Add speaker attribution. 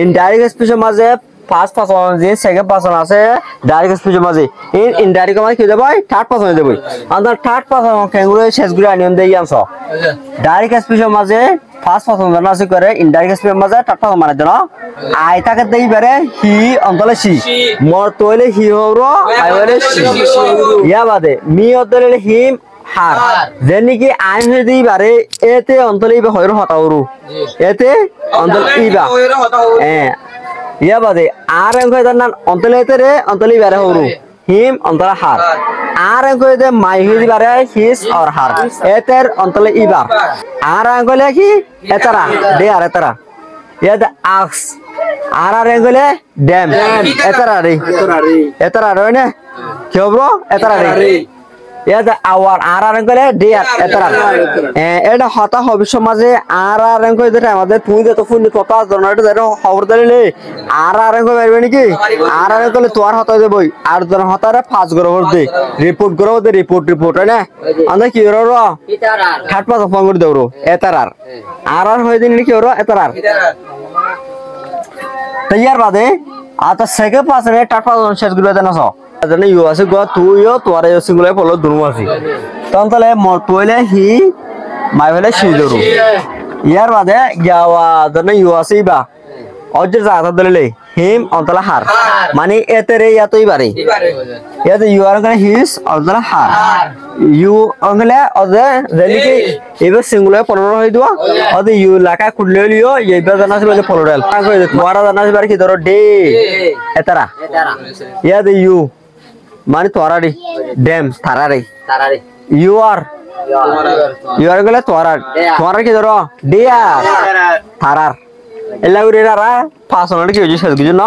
Speaker 1: indirect স্পিচের মাঝে first person আছে second person আছে ডাইরেক্ট স্পিচের মাঝে ইন ইনডাইরেক্ট মানে কি দেবই থার্ড পার্সন দেবই আন্দার থার্ড পার্সন কেঙ্গুলো শেষ গুলো আনিয়ন দেই আনছ ডাইরেক্ট স্পিচের মাঝে ফার্স্ট পার্সন জানা আছে করে ইনডাইরেক্ট স্পিচের মাঝে থার্ড পার্সন মানে জানো আই তাকে দেই পারে হি অন্তলে সি মোর তোলে হি হরো আই বলে সি ইয়া বাদে মি অন্তলে হিম হার যেনি কি আইন হয়ে দিই পারে এতে অন্তলে ইবা হয়র হতাউরু এতে অন্তল ইবা ইয়া বাদে আর অঙ্ক এদার নাম অন্তলে এতে রে অন্তলি বারে হরু হিম অন্তলা হার আর অঙ্ক এতে মাই হই বারে হিস আর হার এতের অন্তলে ইবার আর অঙ্ক লেখি এতারা দে আর এতারা ইয়া দে আক্স আর অঙ্কলে ড্যাম এতারা রে এতারা রে না কি হবো এতারা রে ইয়া দে আওয়ার আর অঙ্কলে ডে আর এতারা এটা হতা ভবিষ্যৎ মাঝে আর অঙ্ক এতে আমাদের তুই যত ফোন কত জনরেট ধরে খবর দিলে আর অঙ্ক বেরবে নাকি আর অঙ্কলে তোর হতা দেবই আর জন হতারে 5 গ্রহ দে রিপোর্ট গ্রহ দে রিপোর্ট না আমরা কি হলো র থার্ড পাস ফোন করে দেবো এতার আর হয়ে দিন কি হলো এতার তৈয়ার বাদে আর তো সেকেন্ড পাস রে থার্ড পাস শেষ গুলো দেন আছো জানি ইউ আছে গো তুইও তোরে সিঙ্গুলে ফলো দুরু আছে তখন তাহলে মোর তোইলে হি মাই হলে সি দরু ইয়ার বাদে গাওয়া জানি ইউ আছে বা অজর জাতা দলে হিম অন্তলা হার মানে এতে রে ইয়াতই বারে ইয়াতে you R গনা his অন্তলা her you অঙ্গলে অদে জেলিকে এবে সিঙ্গুলে 15 হই দিও অদে ইউ লাকা কুডলে লিও এইবা জানা আছে বলে ফলোরেল কই তোরা জানা আছে বারে কি ধরো ডে এতারা ইয়াতে ইউ মানে তোরা রে ড্যাম তারা রে ইউ আর গলে তোরা কি ধরো ডে আর তারার এলা উড়ে রা পাঁচ কি হইছে শেষ কিছু না